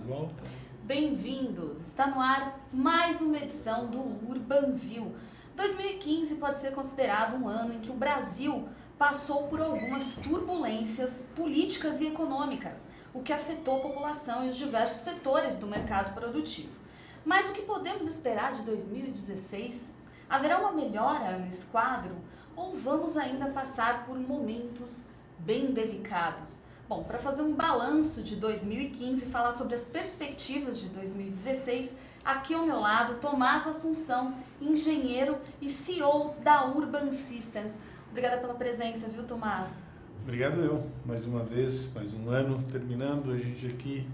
volta. Bem-vindos! Está no ar mais uma edição do UrbanView. 2015 pode ser considerado um ano em que o Brasil passou por algumas turbulências políticas e econômicas, o que afetou a população e os diversos setores do mercado produtivo. Mas o que podemos esperar de 2016? Haverá uma melhora nesse quadro? Ou vamos ainda passar por momentos bem delicados? Bom, para fazer um balanço de 2015 e falar sobre as perspectivas de 2016, aqui ao meu lado, Tomás Assunção, engenheiro e CEO da Urban Systems. Obrigada pela presença, viu, Tomás? Obrigado eu, mais uma vez, mais um ano terminando, a gente aqui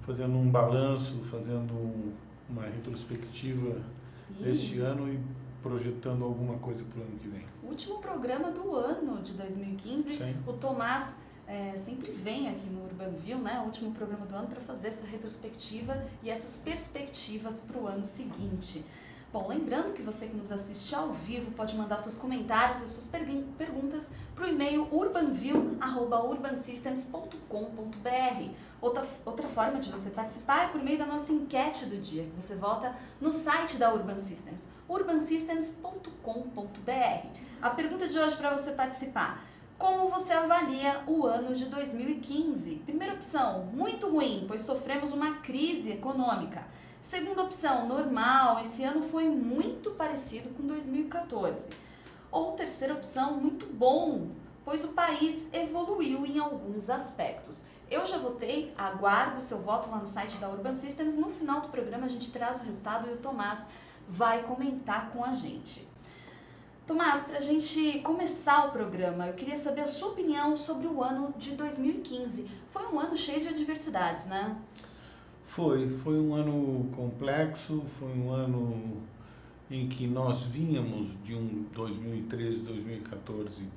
fazendo um balanço, fazendo uma retrospectiva deste ano e projetando alguma coisa para o ano que vem. Último programa do ano de 2015, Sim. O Tomás sempre vem aqui no UrbanView, né, o último programa do ano, para fazer essa retrospectiva e essas perspectivas para o ano seguinte. Bom, lembrando que você que nos assiste ao vivo pode mandar seus comentários e suas perguntas para o e-mail urbanview@urbansystems.com.br. Outra forma de você participar é por meio da nossa enquete do dia, que você vota no site da Urban Systems, urbansystems.com.br. A pergunta de hoje para você participar: como você avalia o ano de 2015? Primeira opção, muito ruim, pois sofremos uma crise econômica. Segunda opção, normal, esse ano foi muito parecido com 2014. Ou terceira opção, muito bom, pois o país evoluiu em alguns aspectos. Eu já votei, aguardo o seu voto lá no site da Urban Systems. No final do programa a gente traz o resultado e o Tomás vai comentar com a gente. Tomás, para a gente começar o programa, eu queria saber a sua opinião sobre o ano de 2015. Foi um ano cheio de adversidades, né? Foi um ano complexo, foi um ano em que nós vínhamos de um 2013, 2014,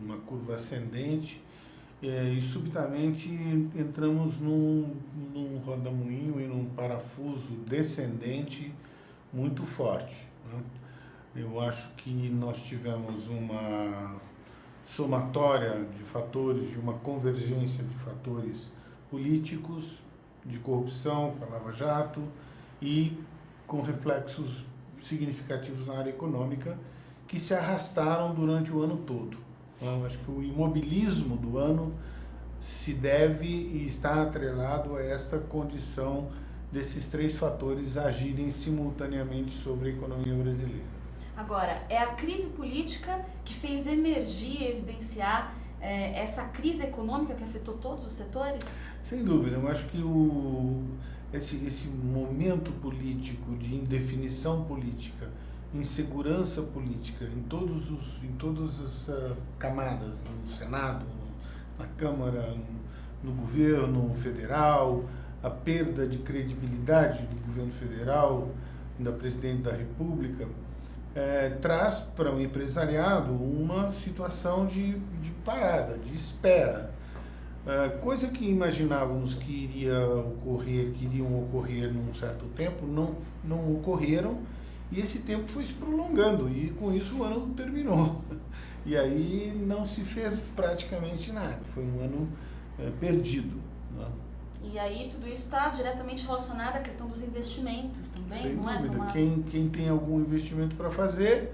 uma curva ascendente, e subitamente entramos num rodamuinho e num parafuso descendente muito forte, né? Eu acho que nós tivemos uma somatória de fatores, de uma convergência de fatores políticos, de corrupção, com a Lava Jato, e com reflexos significativos na área econômica, que se arrastaram durante o ano todo. Eu acho que o imobilismo do ano se deve e está atrelado a essa condição desses três fatores agirem simultaneamente sobre a economia brasileira. Agora, é a crise política que fez emergir e evidenciar essa crise econômica que afetou todos os setores? Sem dúvida, eu acho que esse momento político de indefinição política, insegurança política em todas as camadas, no Senado, na Câmara, no governo federal, a perda de credibilidade do governo federal, da presidente da República, traz para o empresariado uma situação de parada, de espera. Coisa que imaginávamos que iriam ocorrer num certo tempo, não ocorreram, e esse tempo foi se prolongando, e com isso o ano terminou. E aí não se fez praticamente nada, foi um ano perdido, né? E aí tudo isso está diretamente relacionado à questão dos investimentos também, sem não é, dúvida. Tomás? Quem tem algum investimento para fazer,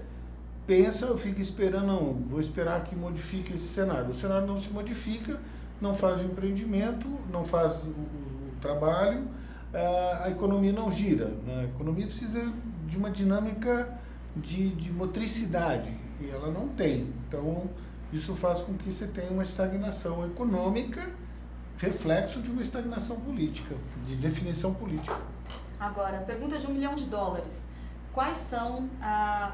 fica esperando, não, vou esperar que modifique esse cenário. O cenário não se modifica, não faz o empreendimento, não faz o trabalho, a economia não gira, né? A economia precisa de uma dinâmica de motricidade, e ela não tem. Então, isso faz com que você tenha uma estagnação econômica, reflexo de uma estagnação política, de definição política. Agora, pergunta de $1 milhão. Quais são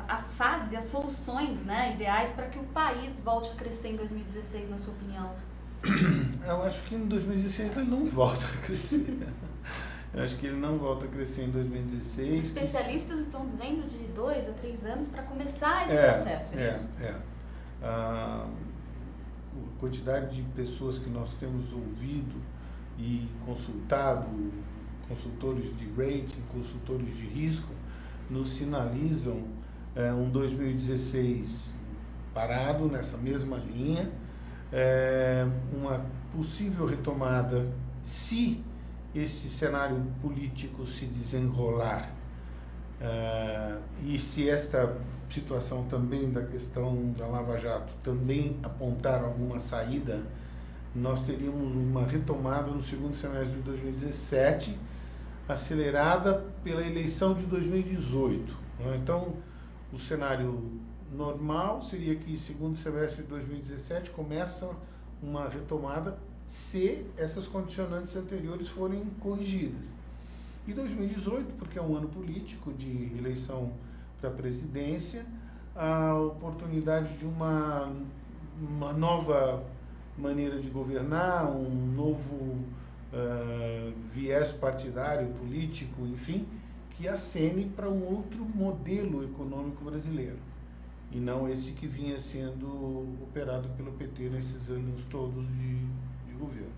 as fases e as soluções, né, ideais para que o país volte a crescer em 2016, na sua opinião? Eu acho que em 2016 ele não volta a crescer. Eu acho que ele não volta a crescer em 2016. Os especialistas estão dizendo de 2 a 3 anos para começar esse processo, é isso? A quantidade de pessoas que nós temos ouvido e consultado, consultores de rating, consultores de risco, nos sinalizam um 2016 parado nessa mesma linha, uma possível retomada se esse cenário político se desenrolar, e se esta situação também da questão da Lava Jato também apontar alguma saída, nós teríamos uma retomada no segundo semestre de 2017, acelerada pela eleição de 2018. Então, o cenário normal seria que segundo semestre de 2017 começa uma retomada se essas condicionantes anteriores forem corrigidas. E 2018, porque é um ano político de eleição para a presidência, a oportunidade de uma nova maneira de governar, um novo viés partidário, político, enfim, que acene para um outro modelo econômico brasileiro, e não esse que vinha sendo operado pelo PT nesses anos todos de governo.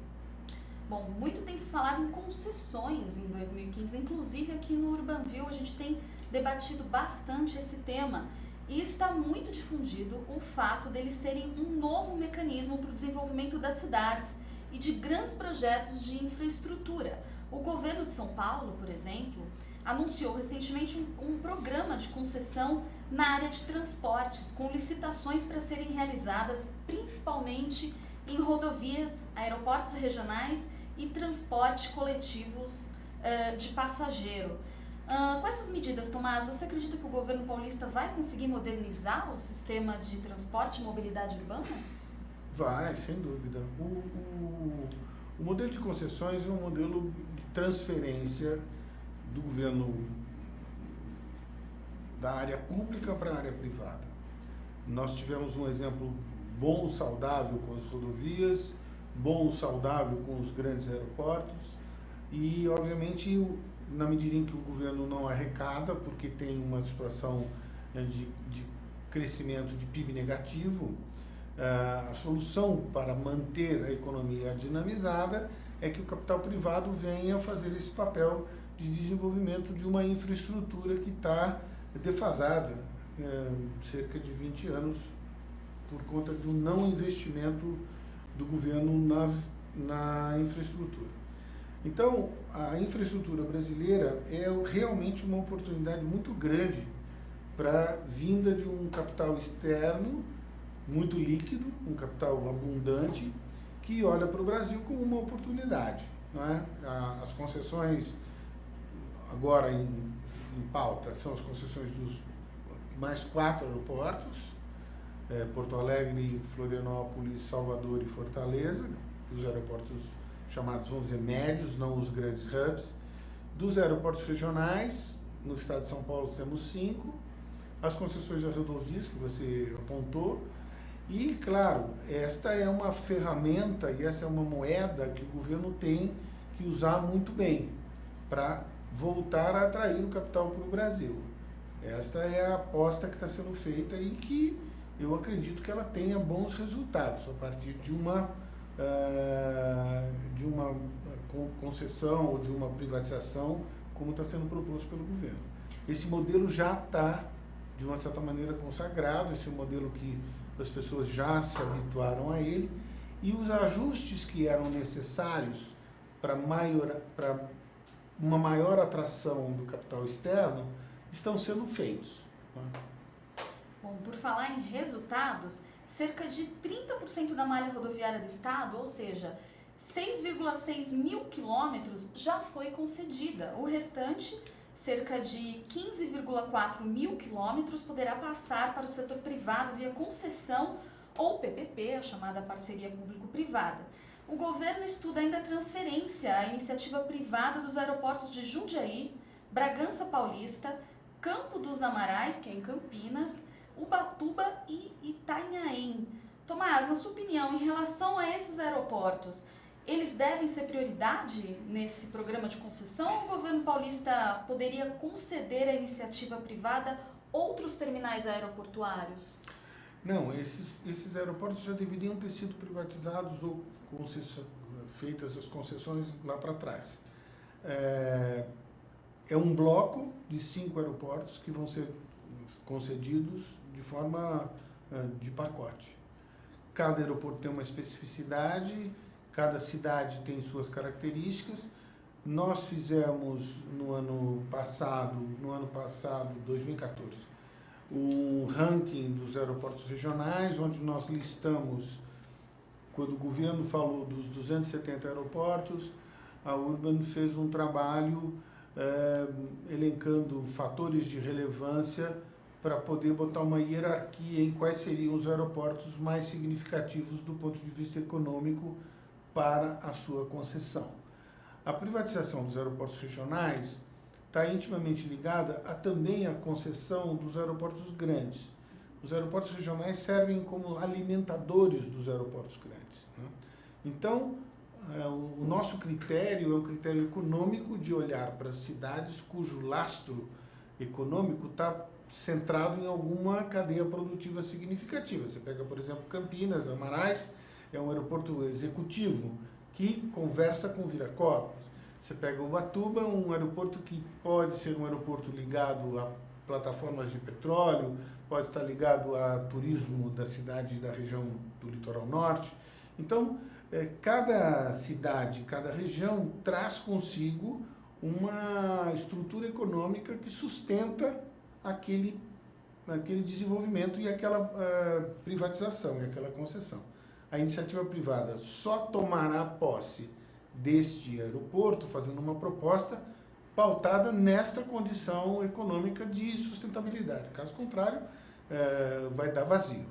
Bom, muito tem se falado em concessões em 2015, inclusive aqui no Urbanville a gente tem debatido bastante esse tema e está muito difundido o fato deles serem um novo mecanismo para o desenvolvimento das cidades e de grandes projetos de infraestrutura. O governo de São Paulo, por exemplo, anunciou recentemente um programa de concessão na área de transportes, com licitações para serem realizadas principalmente em rodovias, aeroportos regionais e transportes coletivos de passageiro. Com essas medidas, Tomás, você acredita que o governo paulista vai conseguir modernizar o sistema de transporte e mobilidade urbana? Vai, sem dúvida. O modelo de concessões é um modelo de transferência do governo da área pública para a área privada. Nós tivemos um exemplo bom, saudável com as rodovias, bom, saudável com os grandes aeroportos e, obviamente, na medida em que o governo não arrecada, porque tem uma situação de crescimento de PIB negativo, a solução para manter a economia dinamizada é que o capital privado venha fazer esse papel de desenvolvimento de uma infraestrutura que está defasada, cerca de 20 anos, por conta do não investimento do governo na infraestrutura. Então, a infraestrutura brasileira é realmente uma oportunidade muito grande para a vinda de um capital externo muito líquido, um capital abundante, que olha para o Brasil como uma oportunidade. Não é? As concessões agora em pauta são as concessões dos mais 4 aeroportos, Porto Alegre, Florianópolis, Salvador e Fortaleza, dos aeroportos chamados, vamos dizer, médios, não os grandes hubs. Dos aeroportos regionais, no estado de São Paulo temos 5, as concessões das rodovias que você apontou, e, claro, esta é uma ferramenta e essa é uma moeda que o governo tem que usar muito bem para voltar a atrair o capital para o Brasil. Esta é a aposta que está sendo feita e que eu acredito que ela tenha bons resultados a partir de uma concessão ou de uma privatização, como está sendo proposto pelo governo. Esse modelo já está, de uma certa maneira, consagrado, esse é um modelo que as pessoas já se habituaram a ele, e os ajustes que eram necessários para uma maior atração do capital externo estão sendo feitos. Bom, por falar em resultados, cerca de 30% da malha rodoviária do estado, ou seja, 6,6 mil quilômetros, já foi concedida. O restante, cerca de 15,4 mil quilômetros, poderá passar para o setor privado via concessão ou PPP, a chamada parceria público-privada. O governo estuda ainda a transferência à iniciativa privada dos aeroportos de Jundiaí, Bragança Paulista, Campo dos Amarais, que é em Campinas, Ubatuba e Itanhaém. Tomás, na sua opinião, em relação a esses aeroportos, eles devem ser prioridade nesse programa de concessão ou o governo paulista poderia conceder à iniciativa privada outros terminais aeroportuários? Não, esses aeroportos já deveriam ter sido privatizados ou feitas as concessões lá para trás. É um bloco de 5 aeroportos que vão ser concedidos de forma de pacote. Cada aeroporto tem uma especificidade, cada cidade tem suas características. Nós fizemos no ano passado, 2014, um ranking dos aeroportos regionais, onde nós listamos, quando o governo falou dos 270 aeroportos, a Urban fez um trabalho elencando fatores de relevância para poder botar uma hierarquia em quais seriam os aeroportos mais significativos do ponto de vista econômico para a sua concessão. A privatização dos aeroportos regionais está intimamente ligada também à concessão dos aeroportos grandes. Os aeroportos regionais servem como alimentadores dos aeroportos grandes, né? Então, o nosso critério é um critério econômico de olhar para cidades cujo lastro econômico está centrado em alguma cadeia produtiva significativa. Você pega, por exemplo, Campinas, Amarais, é um aeroporto executivo que conversa com Viracopos. Você pega Ubatuba, um aeroporto que pode ser um aeroporto ligado a plataformas de petróleo, pode estar ligado a turismo da cidade e da região do litoral norte. Então, cada cidade, cada região traz consigo uma estrutura econômica que sustenta aquele desenvolvimento e aquela privatização e aquela concessão. A iniciativa privada só tomará posse deste aeroporto fazendo uma proposta pautada nesta condição econômica de sustentabilidade. Caso contrário, vai dar vazio.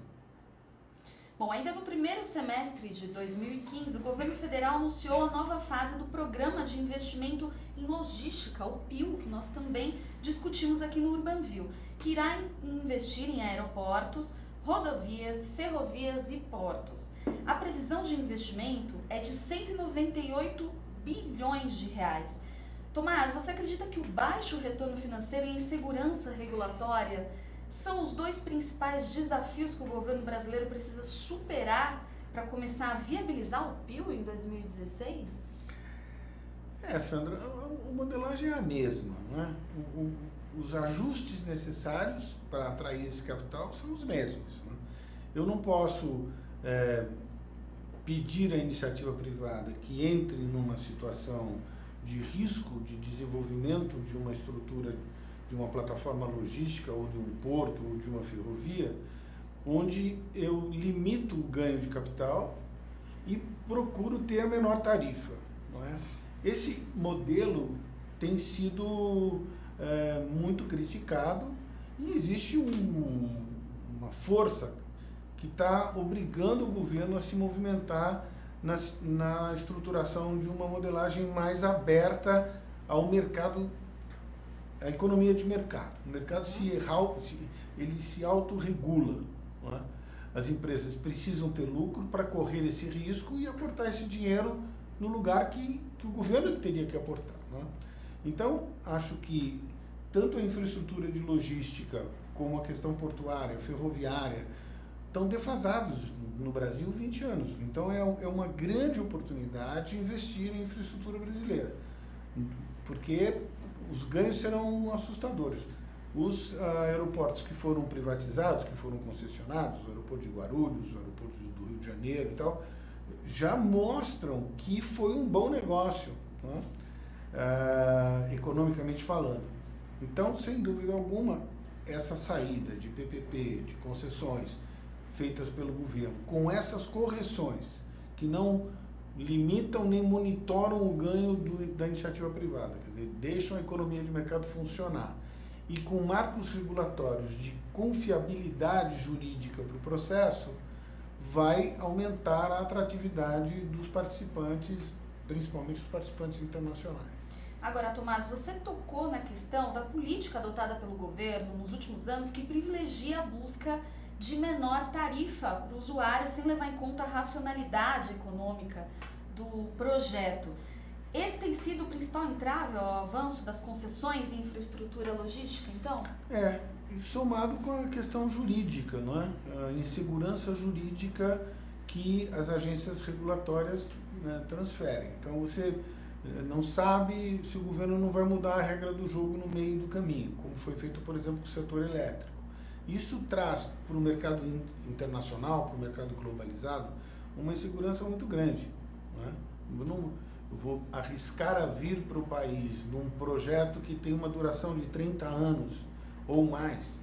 Bom, ainda no primeiro semestre de 2015, o governo federal anunciou a nova fase do Programa de Investimento em Logística, o PIL, que nós também discutimos aqui no Urbanville, que irá investir em aeroportos, rodovias, ferrovias e portos. A previsão de investimento é de 198 bilhões de reais. Tomás, você acredita que o baixo retorno financeiro e a insegurança regulatória são os dois principais desafios que o governo brasileiro precisa superar para começar a viabilizar o PIL em 2016? Sandra, a modelagem é a mesma, né? Os ajustes necessários para atrair esse capital são os mesmos, né? Eu não posso pedir à iniciativa privada que entre numa situação de risco de desenvolvimento de uma estrutura, de uma plataforma logística, ou de um porto, ou de uma ferrovia, onde eu limito o ganho de capital e procuro ter a menor tarifa, não é? Esse modelo tem sido muito criticado e existe uma força que está obrigando o governo a se movimentar na estruturação de uma modelagem mais aberta ao mercado, à economia de mercado. O mercado ele se autorregula, não é? As empresas precisam ter lucro para correr esse risco e aportar esse dinheiro no lugar que o governo teria que aportar, não é? Então, acho que tanto a infraestrutura de logística como a questão portuária, ferroviária, estão defasados no Brasil 20 anos. Então, é uma grande oportunidade investir em infraestrutura brasileira, porque os ganhos serão assustadores. Os aeroportos que foram privatizados, que foram concessionados, o aeroporto de Guarulhos, o aeroporto do Rio de Janeiro e tal, já mostram que foi um bom negócio, né? Economicamente falando. Então, sem dúvida alguma, essa saída de PPP, de concessões feitas pelo governo, com essas correções que não limitam nem monitoram o ganho da iniciativa privada, quer dizer, deixam a economia de mercado funcionar, e com marcos regulatórios de confiabilidade jurídica para o processo, vai aumentar a atratividade dos participantes, principalmente os participantes internacionais. Agora, Tomás, você tocou na questão da política adotada pelo governo nos últimos anos que privilegia a busca de menor tarifa para o usuário sem levar em conta a racionalidade econômica do projeto. Esse tem sido o principal entrave ao avanço das concessões em infraestrutura logística, então? Somado com a questão jurídica, não é? A insegurança jurídica que as agências regulatórias, né, transferem. Então, você não sabe se o governo não vai mudar a regra do jogo no meio do caminho, como foi feito, por exemplo, com o setor elétrico. Isso traz para o mercado internacional, para o mercado globalizado, uma insegurança muito grande, não é? eu vou arriscar a vir para o país num projeto que tem uma duração de 30 anos ou mais,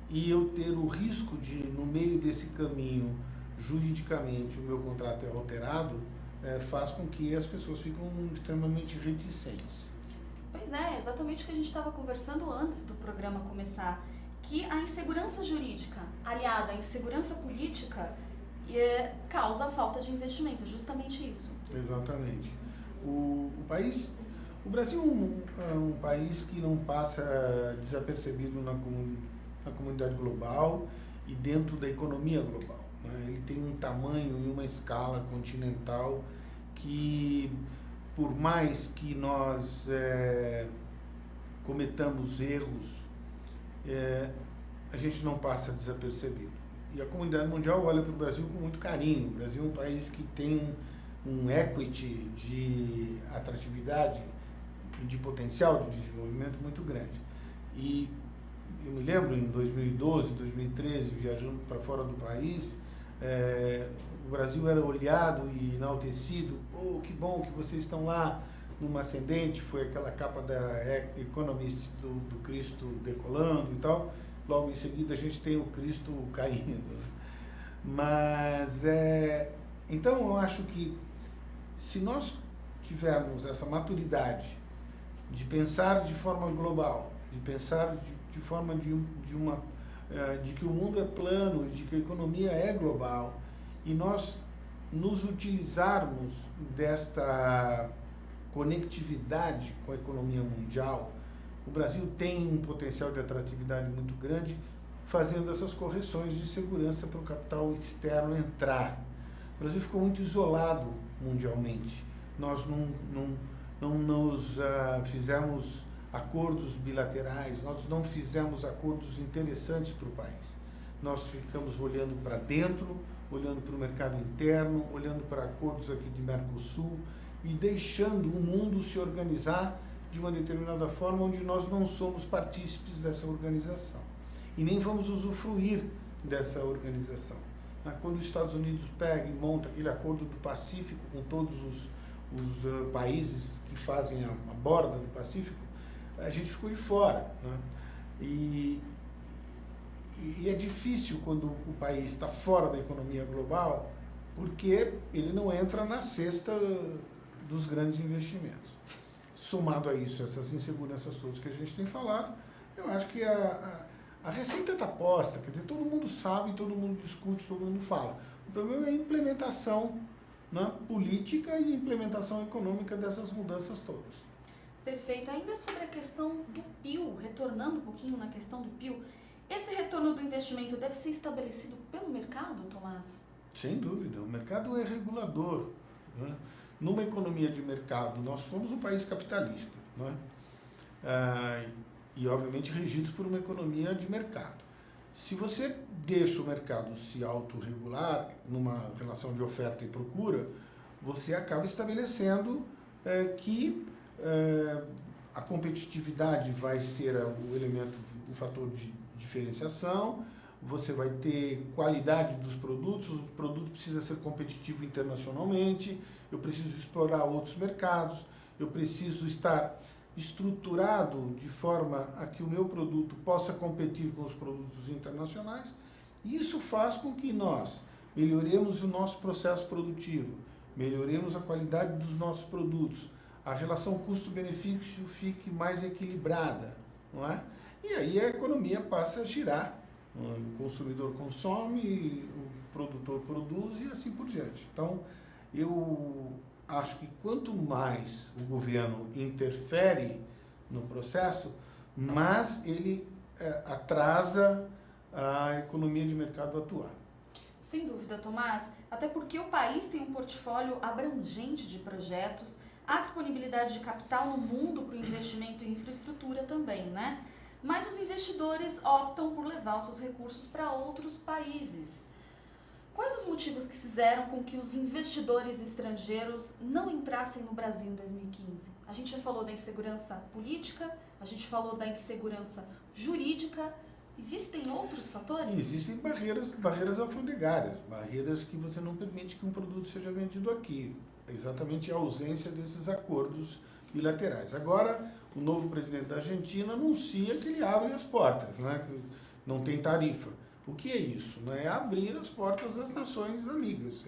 e eu ter o risco de, no meio desse caminho, juridicamente, o meu contrato é alterado, faz com que as pessoas fiquem extremamente reticentes. Pois é, exatamente o que a gente estava conversando antes do programa começar, que a insegurança jurídica, aliada à insegurança política, causa a falta de investimento, justamente isso. Exatamente. O Brasil é um país que não passa desapercebido na comunidade global e dentro da economia global, né? Ele tem um tamanho e uma escala continental que, por mais que nós cometamos erros, a gente não passa desapercebido. E a comunidade mundial olha para o Brasil com muito carinho. O Brasil é um país que tem um equity de atratividade e de potencial de desenvolvimento muito grande. E eu me lembro, em 2012, 2013, viajando para fora do país, o Brasil era olhado e enaltecido. Oh, que bom que vocês estão lá numa ascendente. Foi aquela capa da Economist do Cristo decolando e tal. Logo em seguida a gente tem o Cristo caindo. Mas, então eu acho que se nós tivermos essa maturidade de pensar de forma global, de pensar de forma de que o mundo é plano, de que a economia é global, e nós nos utilizarmos desta conectividade com a economia mundial, o Brasil tem um potencial de atratividade muito grande, fazendo essas correções de segurança para o capital externo entrar. O Brasil ficou muito isolado mundialmente. Nós não nos fizemos acordos bilaterais, nós não fizemos acordos interessantes para o país. Nós ficamos olhando para dentro, olhando para o mercado interno, olhando para acordos aqui de Mercosul e deixando o mundo se organizar de uma determinada forma onde nós não somos partícipes dessa organização e nem vamos usufruir dessa organização. Quando os Estados Unidos pega e monta aquele acordo do Pacífico com todos os países que fazem a borda do Pacífico, a gente ficou de fora, né? E é difícil quando o país está fora da economia global, porque ele não entra na cesta dos grandes investimentos. Somado a isso, essas inseguranças todas que a gente tem falado, eu acho que a receita está posta, quer dizer, todo mundo sabe, todo mundo discute, todo mundo fala. O problema é a implementação, né, política e implementação econômica dessas mudanças todas. Perfeito. Ainda sobre a questão do PIL, retornando um pouquinho na questão do PIL, esse retorno do investimento deve ser estabelecido pelo mercado, Tomás? Sem dúvida, o mercado é regulador, né? Numa economia de mercado, nós somos um país capitalista, né? E obviamente regidos por uma economia de mercado. Se você deixa o mercado se autorregular numa relação de oferta e procura, você acaba estabelecendo que a competitividade vai ser o fator de diferenciação, você vai ter qualidade dos produtos, o produto precisa ser competitivo internacionalmente, eu preciso explorar outros mercados, eu preciso estar estruturado de forma a que o meu produto possa competir com os produtos internacionais, e isso faz com que nós melhoremos o nosso processo produtivo, melhoremos a qualidade dos nossos produtos, a relação custo-benefício fique mais equilibrada, não é? E aí a economia passa a girar, o consumidor consome, o produtor produz e assim por diante. Então, eu acho que quanto mais o governo interfere no processo, mais ele atrasa a economia de mercado a atuar. Sem dúvida, Tomás, até porque o país tem um portfólio abrangente de projetos, há disponibilidade de capital no mundo para o investimento em infraestrutura também, né? Mas os investidores optam por levar os seus recursos para outros países. Quais os motivos que fizeram com que os investidores estrangeiros não entrassem no Brasil em 2015? A gente já falou da insegurança política, a gente falou da insegurança jurídica. Existem outros fatores? Existem barreiras alfandegárias, barreiras que você não permite que um produto seja vendido aqui. exatamente a ausência desses acordos bilaterais. Agora, o novo presidente da Argentina anuncia que ele abre as portas, né? Que não tem tarifa. O que é isso? Não é abrir as portas às nações amigas.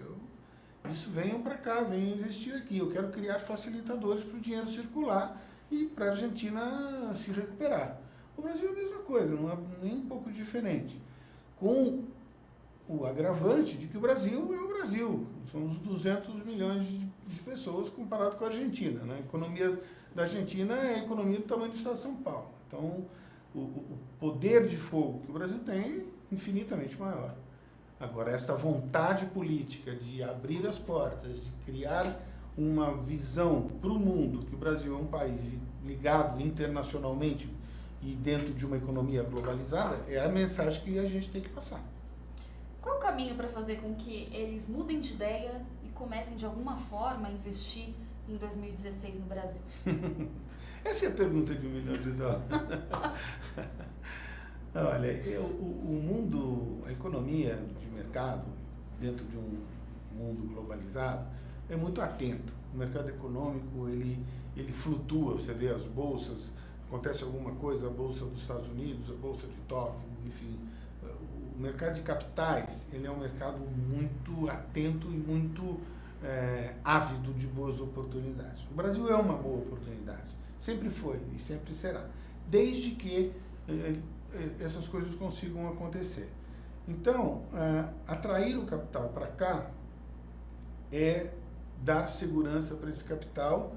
Isso venham para cá, venham investir aqui. Eu quero criar facilitadores para o dinheiro circular e para a Argentina se recuperar. O Brasil é a mesma coisa, não é nem um pouco diferente. Com o agravante de que o Brasil é o Brasil. Somos 200 milhões de pessoas comparado com a Argentina, né? A economia da Argentina é a economia do tamanho do estado de São Paulo. Então, o poder de fogo que o Brasil tem é infinitamente maior. Agora, esta vontade política de abrir as portas, de criar uma visão para o mundo que o Brasil é um país ligado internacionalmente e dentro de uma economia globalizada, é a mensagem que a gente tem que passar. Qual é o caminho para fazer com que eles mudem de ideia e comecem de alguma forma a investir em 2016 no Brasil? Essa é a pergunta de $1 milhão. Olha, o mundo, a economia de mercado, dentro de um mundo globalizado, é muito atento. O mercado econômico, ele flutua, você vê as bolsas, acontece alguma coisa, a bolsa dos Estados Unidos, a bolsa de Tóquio, enfim. O mercado de capitais, ele é um mercado muito atento e muito ávido de boas oportunidades. O Brasil é uma boa oportunidade, sempre foi e sempre será, desde que essas coisas consigam acontecer. Então, atrair o capital para cá é dar segurança para esse capital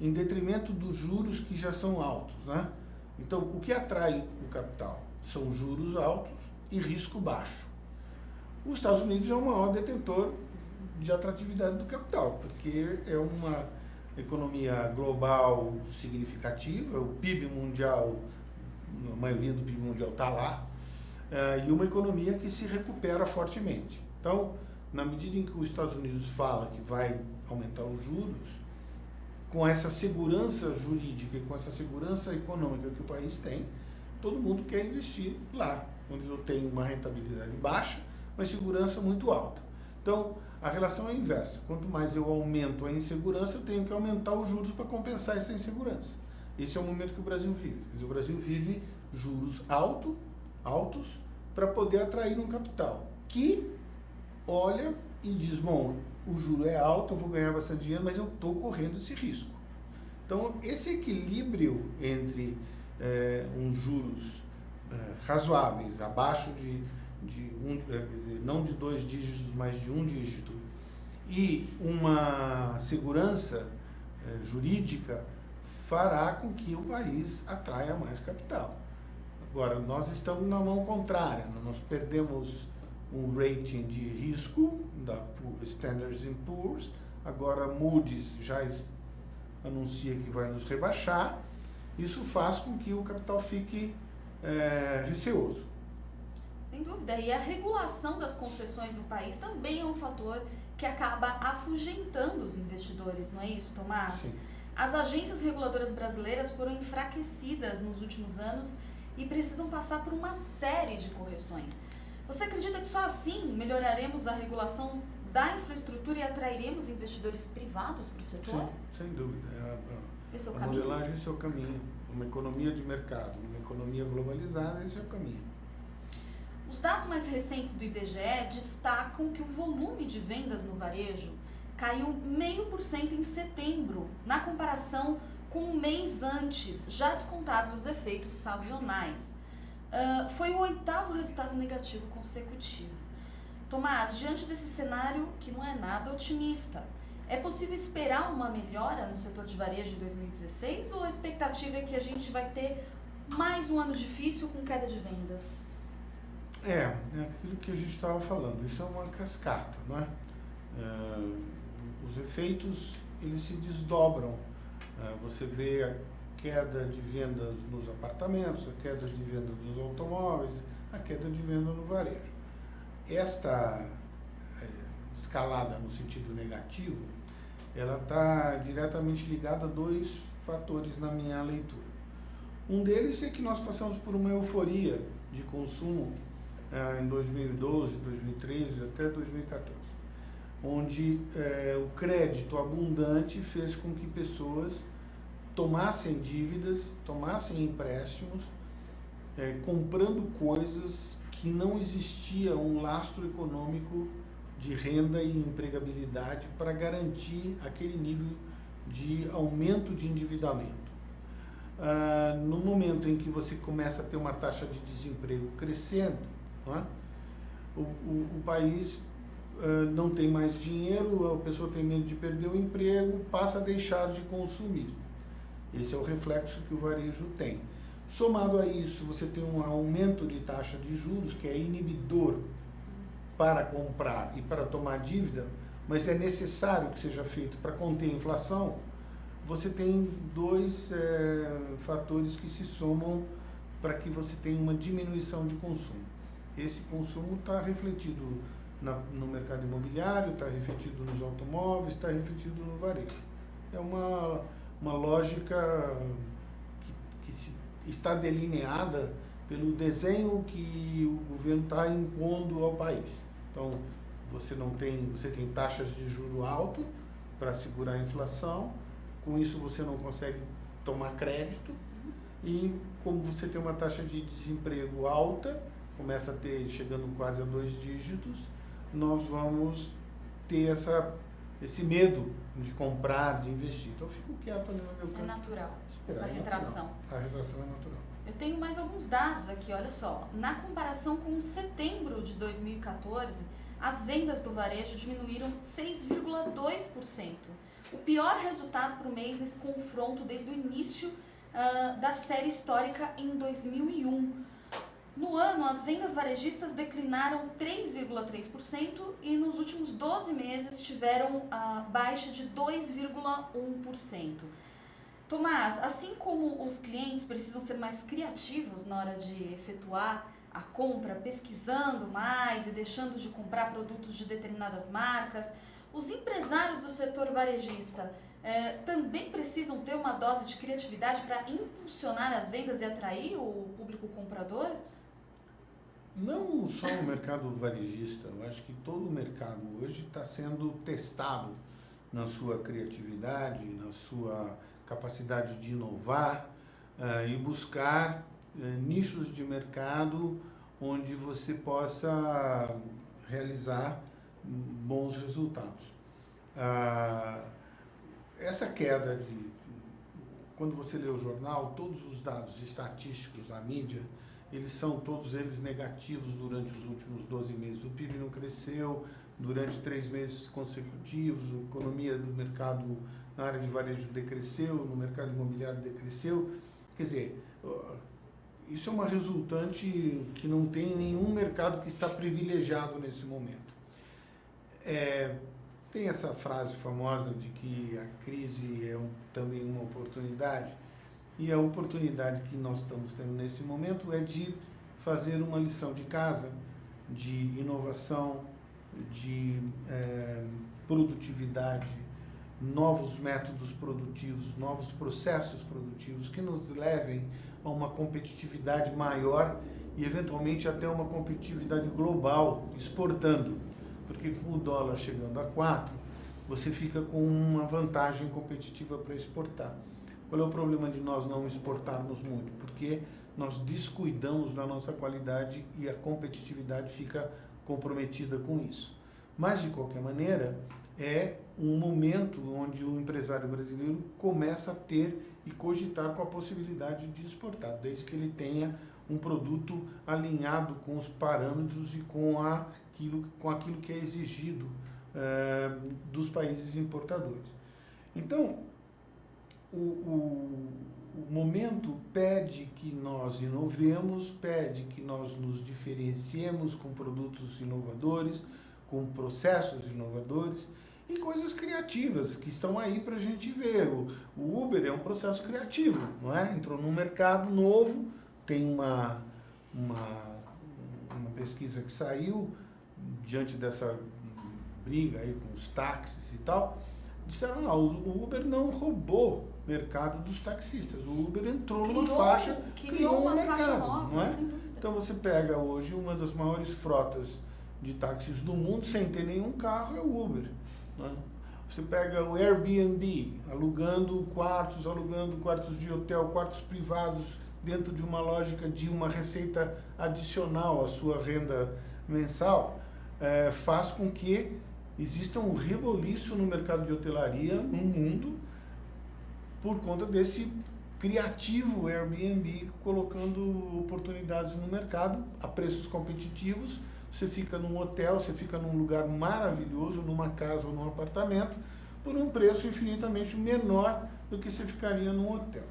em detrimento dos juros que já são altos, né? Então, o que atrai o capital são juros altos e risco baixo. Os Estados Unidos é o maior detentor de atratividade do capital, porque é uma economia global significativa, o PIB mundial, a maioria do PIB mundial está lá, e uma economia que se recupera fortemente. Então, na medida em que os Estados Unidos fala que vai aumentar os juros, com essa segurança jurídica e com essa segurança econômica que o país tem, todo mundo quer investir lá, onde eu tenho uma rentabilidade baixa, mas segurança muito alta. Então, a relação é inversa. Quanto mais eu aumento a insegurança, eu tenho que aumentar os juros para compensar essa insegurança. Esse é o momento que o Brasil vive. Quer dizer, o Brasil vive juros altos para poder atrair um capital que olha e diz, bom, o juro é alto, eu vou ganhar bastante dinheiro, mas eu estou correndo esse risco. Então, esse equilíbrio entre uns juros razoáveis, abaixo quer dizer, não de 2 dígitos, mas de 1 dígito, e uma segurança jurídica fará com que o país atraia mais capital. Agora, nós estamos na mão contrária, nós perdemos um rating de risco da Standard & Poor's, agora Moody's já anuncia que vai nos rebaixar, isso faz com que o capital fique receoso. Sem dúvida, e a regulação das concessões no país também é um fator que acaba afugentando os investidores, não é isso, Tomás? Sim. As agências reguladoras brasileiras foram enfraquecidas nos últimos anos e precisam passar por uma série de correções. Você acredita que só assim melhoraremos a regulação da infraestrutura e atrairemos investidores privados para o setor? Sim, sem dúvida. Esse é o a caminho? modelagem, esse é o caminho. Uma economia de mercado, uma economia globalizada, esse é o caminho. Os dados mais recentes do IBGE destacam que o volume de vendas no varejo caiu 0,5% em setembro, na comparação com o mês antes, já descontados os efeitos sazonais. Foi o 8º resultado negativo consecutivo. Tomás, diante desse cenário que não é nada otimista, é possível esperar uma melhora no setor de varejo em 2016 ou a expectativa é que a gente vai ter mais um ano difícil com queda de vendas? É aquilo que a gente estava falando, isso é uma cascata, não é? Os efeitos, eles se desdobram. Você vê a queda de vendas nos apartamentos, a queda de vendas dos automóveis, a queda de venda no varejo. Esta escalada no sentido negativo, ela está diretamente ligada a 2 fatores na minha leitura. Um deles é que nós passamos por uma euforia de consumo em 2012, 2013, até 2014. onde o crédito abundante fez com que pessoas tomassem dívidas, tomassem empréstimos, comprando coisas que não existia um lastro econômico de renda e empregabilidade para garantir aquele nível de aumento de endividamento. No momento em que você começa a ter uma taxa de desemprego crescendo, não é? o país não tem mais dinheiro, a pessoa tem medo de perder o emprego, passa a deixar de consumir. Esse é o reflexo que o varejo tem. Somado a isso, você tem um aumento de taxa de juros, que é inibidor para comprar e para tomar dívida, mas é necessário que seja feito para conter a inflação. Você tem dois fatores que se somam para que você tenha uma diminuição de consumo. Esse consumo está refletido no mercado imobiliário, está refletido nos automóveis, está refletido no varejo. É uma lógica que está delineada pelo desenho que o governo está impondo ao país. Então, você tem taxas de juro alto para segurar a inflação, com isso você não consegue tomar crédito, e como você tem uma taxa de desemprego alta, começa a ter, chegando quase a 2 dígitos, nós vamos ter esse medo de comprar, de investir. Então eu fico quieto ali no meu canto. É natural, essa retração. A retração é natural. Eu tenho mais alguns dados aqui, olha só. Na comparação com setembro de 2014, as vendas do varejo diminuíram 6,2%. O pior resultado para o mês nesse confronto desde o início da série histórica em 2001. No ano, as vendas varejistas declinaram 3,3% e nos últimos 12 meses tiveram baixa de 2,1%. Tomás, assim como os clientes precisam ser mais criativos na hora de efetuar a compra, pesquisando mais e deixando de comprar produtos de determinadas marcas, os empresários do setor varejista também precisam ter uma dose de criatividade para impulsionar as vendas e atrair o público comprador? Não só o mercado varejista, eu acho que todo o mercado hoje está sendo testado na sua criatividade, na sua capacidade de inovar e buscar nichos de mercado onde você possa realizar bons resultados. Essa queda quando você lê o jornal, todos os dados estatísticos da mídia, eles são todos eles negativos durante os últimos 12 meses. O PIB não cresceu durante 3 meses consecutivos, a economia do mercado na área de varejo decresceu, no mercado imobiliário decresceu. Quer dizer, isso é uma resultante que não tem nenhum mercado que está privilegiado nesse momento. Tem essa frase famosa de que a crise é também uma oportunidade. E a oportunidade que nós estamos tendo nesse momento é de fazer uma lição de casa, de inovação, de produtividade, novos métodos produtivos, novos processos produtivos que nos levem a uma competitividade maior e, eventualmente, até uma competitividade global, exportando. Porque com o dólar chegando a 4, você fica com uma vantagem competitiva para exportar. Qual é o problema de nós não exportarmos muito? Porque nós descuidamos da nossa qualidade e a competitividade fica comprometida com isso. Mas, de qualquer maneira, é um momento onde o empresário brasileiro começa a ter e cogitar com a possibilidade de exportar, desde que ele tenha um produto alinhado com os parâmetros e com aquilo que é exigido dos países importadores. Então, o momento pede que nós inovemos, pede que nós nos diferenciemos com produtos inovadores, com processos inovadores e coisas criativas que estão aí para a gente ver. O Uber é um processo criativo, não é? Entrou num mercado novo, tem uma pesquisa que saiu diante dessa briga aí com os táxis e tal, disseram, o Uber não roubou o mercado dos taxistas, o Uber entrou numa faixa, criou um mercado, nova, não é? Então você pega hoje uma das maiores frotas de táxis do mundo, sem ter nenhum carro, é o Uber. Né? Você pega o Airbnb, alugando quartos de hotel, quartos privados, dentro de uma lógica de uma receita adicional à sua renda mensal, faz com que exista um reboliço no mercado de hotelaria no mundo por conta desse criativo Airbnb colocando oportunidades no mercado a preços competitivos. Você fica num hotel, você fica num lugar maravilhoso, numa casa ou num apartamento, por um preço infinitamente menor do que você ficaria num hotel.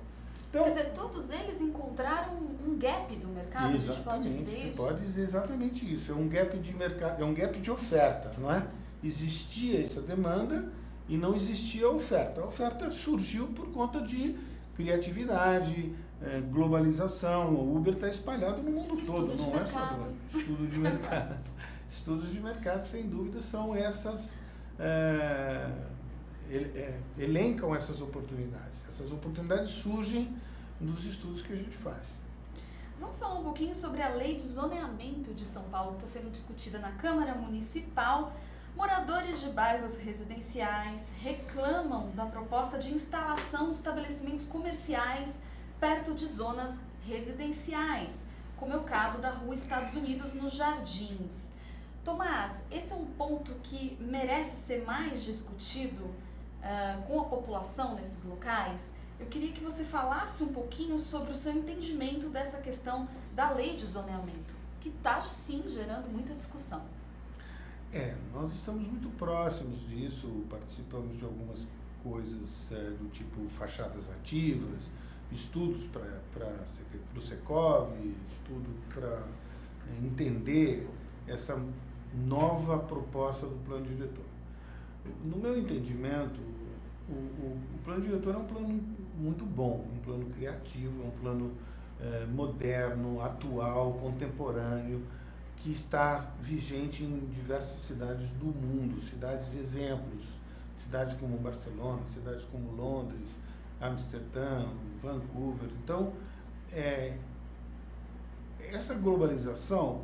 Então, quer dizer, todos eles encontraram um gap do mercado, a gente pode dizer isso? Pode dizer exatamente isso. É um gap de mercado, é um gap de oferta, não é? Existia essa demanda e não existia a oferta. A oferta surgiu por conta de criatividade, globalização. O Uber está espalhado no mundo todo, não é só do estudo de mercado. Estudos de mercado, sem dúvida, são essas, elencam essas oportunidades. Essas oportunidades surgem dos estudos que a gente faz. Vamos falar um pouquinho sobre a lei de zoneamento de São Paulo, que está sendo discutida na Câmara Municipal. Moradores de bairros residenciais reclamam da proposta de instalação de estabelecimentos comerciais perto de zonas residenciais, como é o caso da Rua Estados Unidos, nos Jardins. Tomás, esse é um ponto que merece ser mais discutido com a população nesses locais. Eu queria que você falasse um pouquinho sobre o seu entendimento dessa questão da lei de zoneamento, que está, sim, gerando muita discussão. Nós estamos muito próximos disso, participamos de algumas coisas do tipo fachadas ativas, estudos para o Secov, estudo para entender essa nova proposta do plano diretor. No meu entendimento, o plano diretor é um plano muito bom, um plano criativo, um plano moderno, atual, contemporâneo, que está vigente em diversas cidades do mundo, cidades exemplos, cidades como Barcelona, cidades como Londres, Amsterdã, Vancouver. Então, essa globalização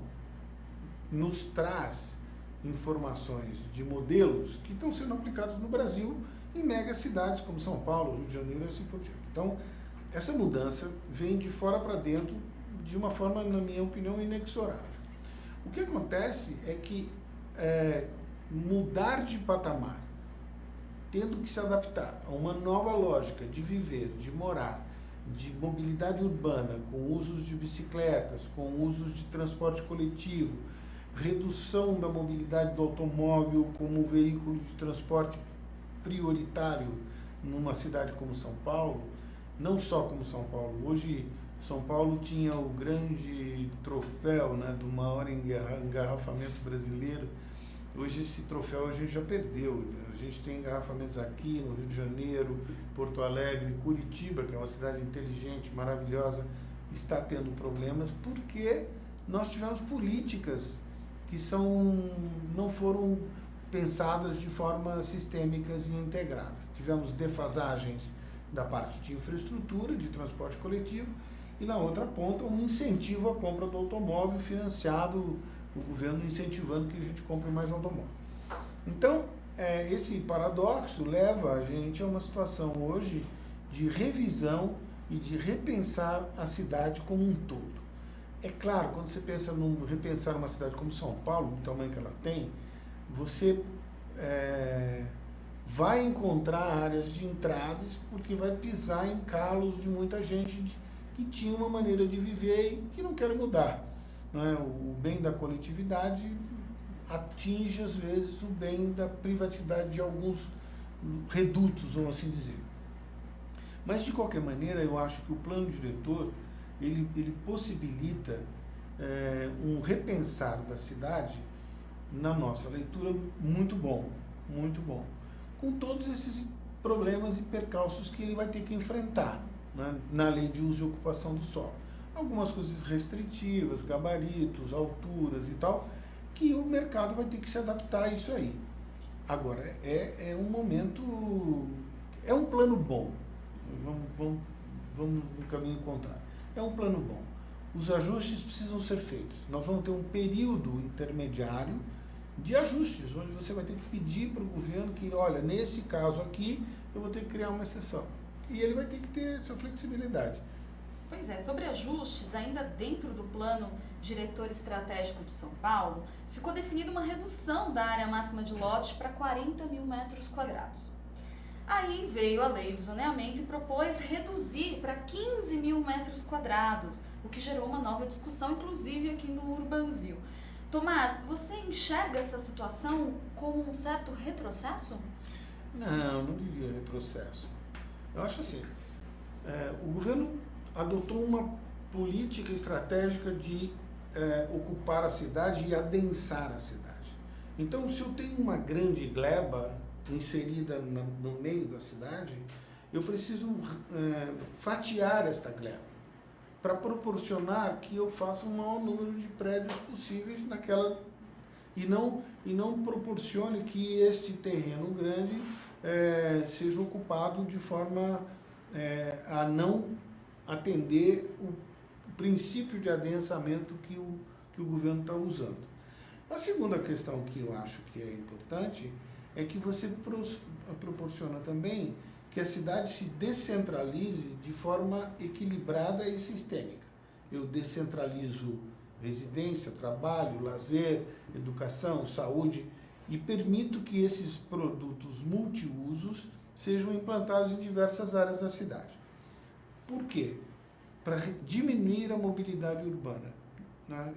nos traz informações de modelos que estão sendo aplicados no Brasil em mega cidades como São Paulo, Rio de Janeiro e assim por diante. Então, essa mudança vem de fora para dentro de uma forma, na minha opinião, inexorável. O que acontece é que mudar de patamar, tendo que se adaptar a uma nova lógica de viver, de morar, de mobilidade urbana, com usos de bicicletas, com usos de transporte coletivo, redução da mobilidade do automóvel como veículo de transporte prioritário numa cidade como São Paulo, não só como São Paulo. Hoje, São Paulo tinha o grande troféu, né, do maior engarrafamento brasileiro. Hoje esse troféu a gente já perdeu. A gente tem engarrafamentos aqui no Rio de Janeiro, Porto Alegre, Curitiba, que é uma cidade inteligente, maravilhosa, está tendo problemas porque nós tivemos políticas que não foram pensadas de forma sistêmicas e integradas. Tivemos defasagens da parte de infraestrutura, de transporte coletivo, e na outra ponta um incentivo à compra do automóvel financiado, o governo incentivando que a gente compre mais automóvel. Então, esse paradoxo leva a gente a uma situação hoje de revisão e de repensar a cidade como um todo. É claro, quando você pensa em repensar uma cidade como São Paulo, do tamanho que ela tem, você vai encontrar áreas de entradas porque vai pisar em calos de muita gente que tinha uma maneira de viver e que não quer mudar. Não é? O bem da coletividade atinge, às vezes, o bem da privacidade de alguns redutos, vamos assim dizer. Mas, de qualquer maneira, eu acho que o plano diretor ele possibilita um repensar da cidade, na nossa leitura, muito bom, com todos esses problemas e percalços que ele vai ter que enfrentar, né, na lei de uso e ocupação do solo. Algumas coisas restritivas, gabaritos, alturas e tal, que o mercado vai ter que se adaptar a isso aí. Agora, é um momento, é um plano bom, vamos no caminho contrário. É um plano bom. Os ajustes precisam ser feitos. Nós vamos ter um período intermediário de ajustes, onde você vai ter que pedir para o governo que, olha, nesse caso aqui, eu vou ter que criar uma exceção. E ele vai ter que ter essa flexibilidade. Pois é, sobre ajustes, ainda dentro do plano diretor estratégico de São Paulo, ficou definida uma redução da área máxima de lote para 40 mil metros quadrados. Aí veio a lei do zoneamento e propôs reduzir para 15 mil metros quadrados, o que gerou uma nova discussão, inclusive aqui no Urbanville. Tomás, você enxerga essa situação como um certo retrocesso? Não diria retrocesso. Eu acho assim, o governo adotou uma política estratégica de ocupar a cidade e adensar a cidade. Então, se eu tenho uma grande gleba inserida no meio da cidade, eu preciso fatiar esta gleba para proporcionar que eu faça o maior número de prédios possíveis naquela e não proporcione que este terreno grande seja ocupado de forma a não atender o princípio de adensamento que o governo está usando. A segunda questão que eu acho que é importante é que você proporciona também que a cidade se descentralize de forma equilibrada e sistêmica. Eu descentralizo residência, trabalho, lazer, educação, saúde e permito que esses produtos multiusos sejam implantados em diversas áreas da cidade. Por quê? Para diminuir a mobilidade urbana, né?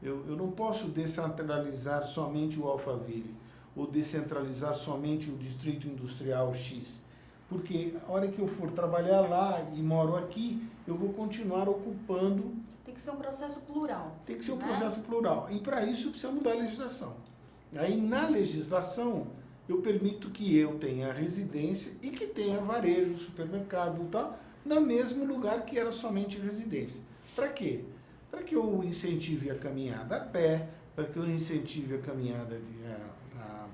Eu não posso descentralizar somente o Alphaville ou descentralizar somente o distrito industrial X, porque a hora que eu for trabalhar lá e moro aqui, eu vou continuar ocupando. Tem que ser um processo plural. Tem que ser um processo plural. E para isso precisa mudar a legislação. Aí na legislação eu permito que eu tenha residência e que tenha varejo, supermercado e tal, no mesmo lugar que era somente residência. Para quê? Para que eu incentive a caminhada a pé, para que eu incentive a caminhada, a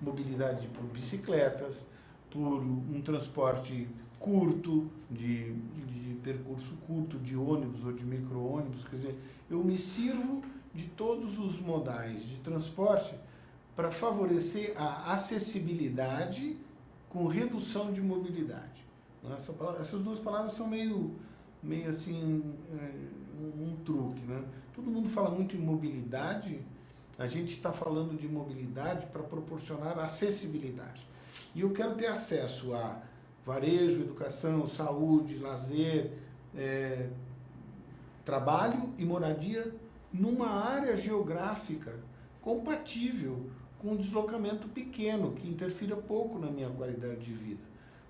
mobilidade por bicicletas, por um transporte curto, de percurso curto, de ônibus ou de micro-ônibus. Quer dizer, eu me sirvo de todos os modais de transporte para favorecer a acessibilidade com redução de mobilidade. Essas duas palavras são meio assim, um truque, né? Todo mundo fala muito em mobilidade, a gente está falando de mobilidade para proporcionar acessibilidade. E eu quero ter acesso a varejo, educação, saúde, lazer, trabalho e moradia numa área geográfica compatível com um deslocamento pequeno, que interfira pouco na minha qualidade de vida.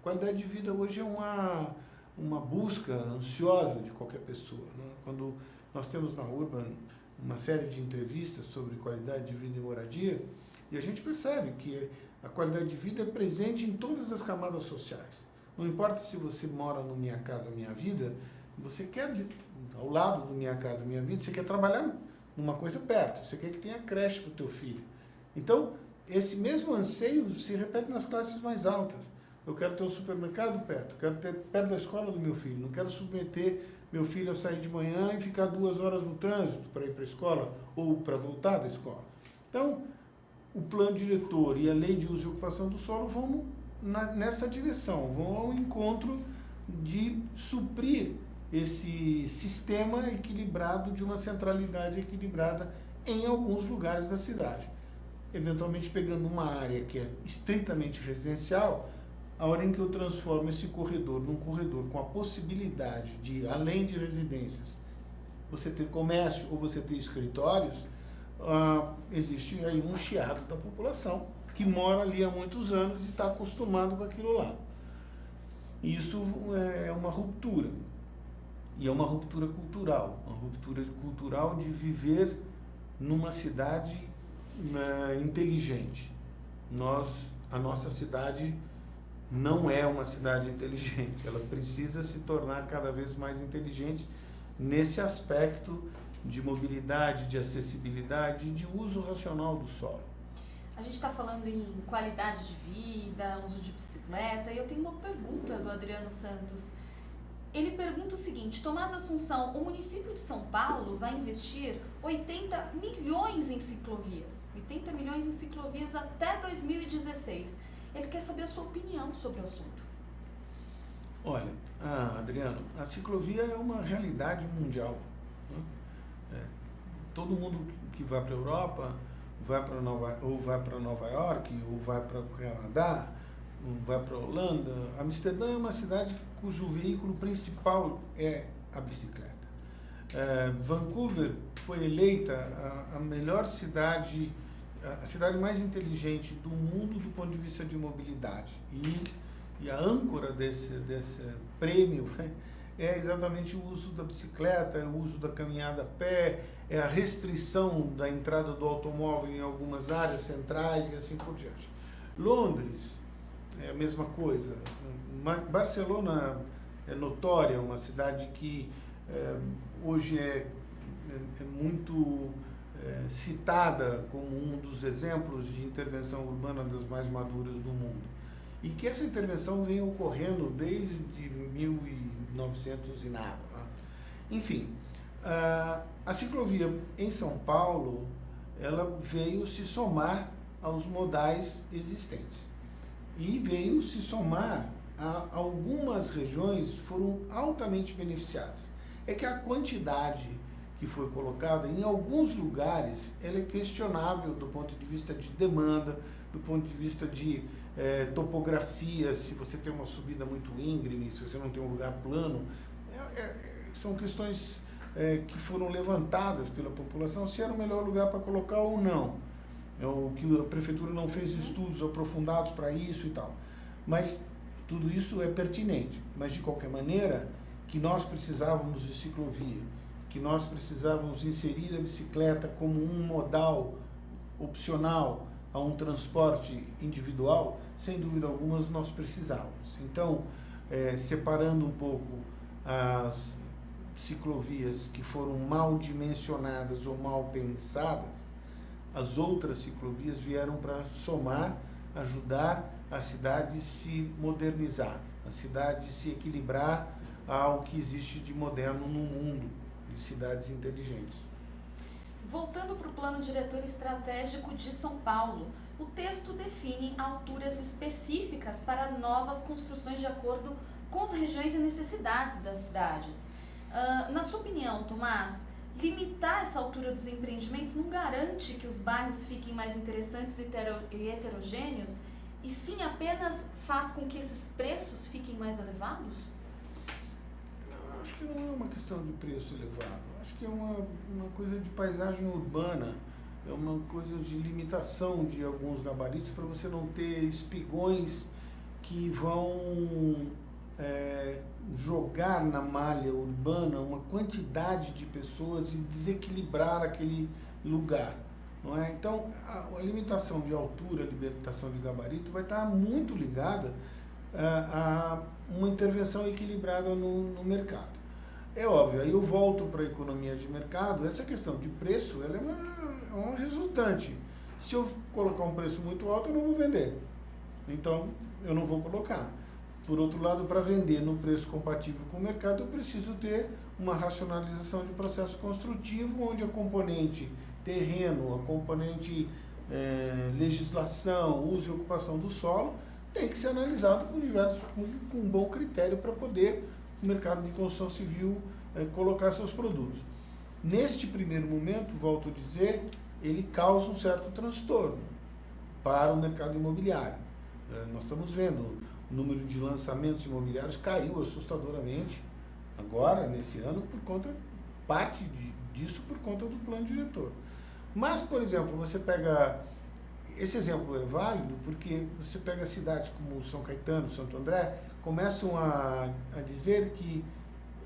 Qualidade de vida hoje é uma busca ansiosa de qualquer pessoa, né? Quando nós temos na Urban uma série de entrevistas sobre qualidade de vida e moradia, e a gente percebe que a qualidade de vida é presente em todas as camadas sociais. Não importa se você mora no Minha Casa Minha Vida, você quer, ao lado do Minha Casa Minha Vida, você quer trabalhar numa coisa perto, você quer que tenha creche para o teu filho. Então, esse mesmo anseio se repete nas classes mais altas. Eu quero ter um supermercado perto, quero ter perto da escola do meu filho, não quero submeter meu filho a sair de manhã e ficar 2 horas no trânsito para ir para a escola ou para voltar da escola. Então, o plano diretor e a lei de uso e ocupação do solo vão nessa direção, vão ao encontro de suprir esse sistema equilibrado, de uma centralidade equilibrada em alguns lugares da cidade. Eventualmente pegando uma área que é estritamente residencial, a hora em que eu transformo esse corredor num corredor com a possibilidade de, além de residências, você ter comércio ou você ter escritórios, existe aí um chiado da população que mora ali há muitos anos e está acostumado com aquilo lá. E isso é uma ruptura. E é uma ruptura cultural de viver numa cidade inteligente. A nossa cidade não é uma cidade inteligente, ela precisa se tornar cada vez mais inteligente nesse aspecto de mobilidade, de acessibilidade e de uso racional do solo. A gente está falando em qualidade de vida, uso de bicicleta, e eu tenho uma pergunta do Adriano Santos. Ele pergunta o seguinte: Tomás Assunção, o município de São Paulo vai investir 80 milhões em ciclovias. 80 milhões em ciclovias até 2016. Ele quer saber a sua opinião sobre o assunto. Olha, Adriano, a ciclovia é uma realidade mundial, né? Todo mundo que vai para a Europa, vai para Nova York, ou vai para o Canadá, ou vai para a Holanda. Amsterdã é uma cidade cujo veículo principal é a bicicleta. Vancouver foi eleita a melhor cidade, a cidade mais inteligente do mundo do ponto de vista de mobilidade. E a âncora desse prêmio é exatamente o uso da bicicleta, é o uso da caminhada a pé, é a restrição da entrada do automóvel em algumas áreas centrais e assim por diante. Londres é a mesma coisa. Barcelona é notória, uma cidade que hoje é muito citada como um dos exemplos de intervenção urbana das mais maduras do mundo. E que essa intervenção vem ocorrendo desde 1900 e nada. Né? Enfim, a ciclovia em São Paulo, ela veio se somar aos modais existentes. E veio se somar a algumas regiões foram altamente beneficiadas. É que a quantidade que foi colocada, em alguns lugares, ela é questionável do ponto de vista de demanda, do ponto de vista de topografia, se você tem uma subida muito íngreme, se você não tem um lugar plano, são questões que foram levantadas pela população, se era o melhor lugar para colocar ou não. O que a prefeitura não fez estudos aprofundados para isso e tal. Mas tudo isso é pertinente. Mas, de qualquer maneira, que nós precisávamos de ciclovia, que nós precisávamos inserir a bicicleta como um modal opcional a um transporte individual, sem dúvida alguma nós precisávamos. Então, separando um pouco as ciclovias que foram mal dimensionadas ou mal pensadas, as outras ciclovias vieram para somar, ajudar a cidade se modernizar, a cidade se equilibrar ao que existe de moderno no mundo de cidades inteligentes. Voltando para o Plano Diretor Estratégico de São Paulo, o texto define alturas específicas para novas construções de acordo com as regiões e necessidades das cidades. Na sua opinião, Tomás, limitar essa altura dos empreendimentos não garante que os bairros fiquem mais interessantes e heterogêneos, e sim apenas faz com que esses preços fiquem mais elevados? Não, acho que não é uma questão de preço elevado. Acho que é uma coisa de paisagem urbana, é uma coisa de limitação de alguns gabaritos para você não ter espigões que vão jogar na malha urbana uma quantidade de pessoas e desequilibrar aquele lugar, não é? Então, a limitação de altura, a limitação de gabarito vai estar muito ligada a uma intervenção equilibrada no mercado. É óbvio, aí eu volto para a economia de mercado, essa questão de preço, ela é uma resultante. Se eu colocar um preço muito alto, eu não vou vender. Então, eu não vou colocar. Por outro lado, para vender no preço compatível com o mercado, eu preciso ter uma racionalização de processo construtivo, onde a componente terreno, a componente legislação, uso e ocupação do solo, tem que ser analisado com um bom critério para poder o mercado de construção civil colocar seus produtos. Neste primeiro momento, volto a dizer, ele causa um certo transtorno para o mercado imobiliário. Nós estamos vendo o número de lançamentos imobiliários caiu assustadoramente agora, nesse ano, parte disso por conta do plano diretor. Mas, por exemplo, você pega, esse exemplo é válido porque você pega cidades como São Caetano, Santo André, começam a dizer que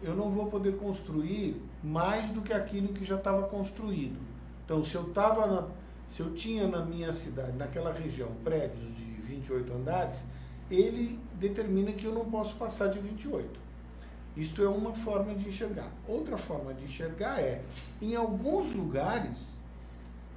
eu não vou poder construir mais do que aquilo que já estava construído. Então, se eu tinha na minha cidade, naquela região, prédios de 28 andares, ele determina que eu não posso passar de 28. Isto é uma forma de enxergar. Outra forma de enxergar é, em alguns lugares,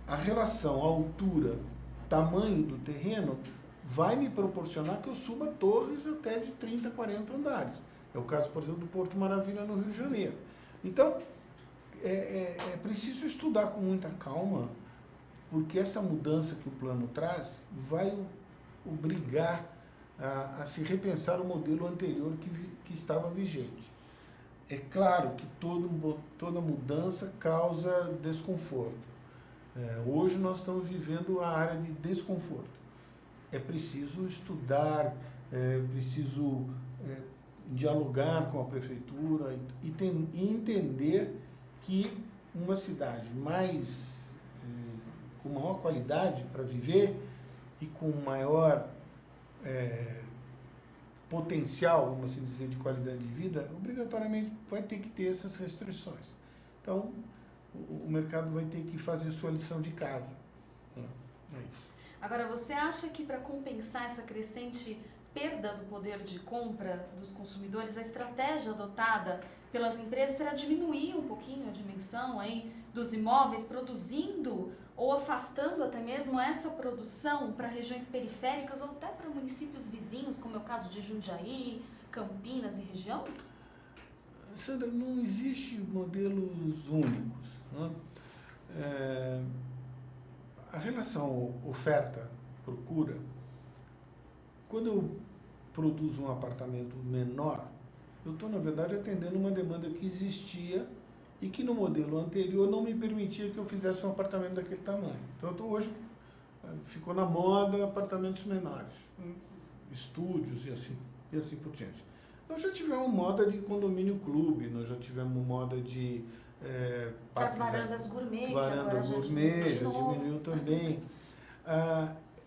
a relação altura, tamanho do terreno, vai me proporcionar que eu suba torres até de 30, 40 andares. É o caso, por exemplo, do Porto Maravilha, no Rio de Janeiro. Então, é preciso estudar com muita calma, porque essa mudança que o plano traz vai obrigar a se repensar o modelo anterior que estava vigente. É claro que toda mudança causa desconforto. Hoje nós estamos vivendo a área de desconforto. É preciso estudar, é preciso dialogar com a prefeitura e entender que uma cidade com maior qualidade para viver e com maior potencial, vamos assim dizer, de qualidade de vida, obrigatoriamente vai ter que ter essas restrições. Então, o mercado vai ter que fazer sua lição de casa. É isso. Agora, você acha que para compensar essa crescente perda do poder de compra dos consumidores, a estratégia adotada pelas empresas será diminuir um pouquinho a dimensão aí dos imóveis, produzindo ou afastando até mesmo essa produção para regiões periféricas ou até para municípios vizinhos, como é o caso de Jundiaí, Campinas e região? Sandra, não existe modelos únicos, né? A relação oferta-procura, quando eu produzo um apartamento menor, eu estou, na verdade, atendendo uma demanda que existia e que no modelo anterior não me permitia que eu fizesse um apartamento daquele tamanho. Então, hoje, ficou na moda apartamentos menores, estúdios e assim por diante. Nós já tivemos moda de condomínio clube, nós já tivemos moda de... as varandas gourmet, varandas gourmet, já diminuiu também.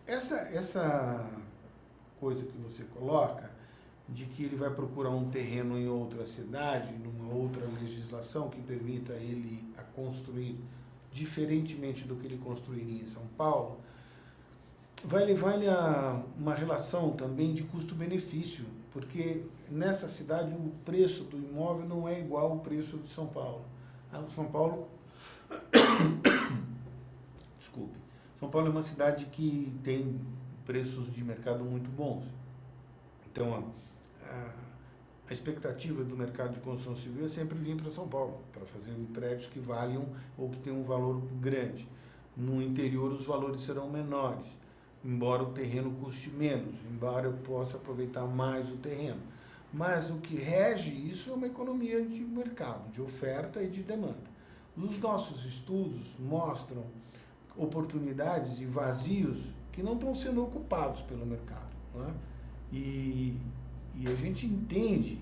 Essa coisa que você coloca, de que ele vai procurar um terreno em outra cidade, numa outra legislação que permita ele a construir diferentemente do que ele construiria em São Paulo, vai levar ele a uma relação também de custo-benefício, porque nessa cidade o preço do imóvel não é igual ao preço de São Paulo. São Paulo desculpe, São Paulo é uma cidade que tem preços de mercado muito bons. Então, a expectativa do mercado de construção civil é sempre vir para São Paulo, para fazer prédios que valham ou que tenham um valor grande. No interior, os valores serão menores, embora o terreno custe menos, embora eu possa aproveitar mais o terreno. Mas o que rege isso é uma economia de mercado, de oferta e de demanda. Os nossos estudos mostram oportunidades e vazios que não estão sendo ocupados pelo mercado, né? E a gente entende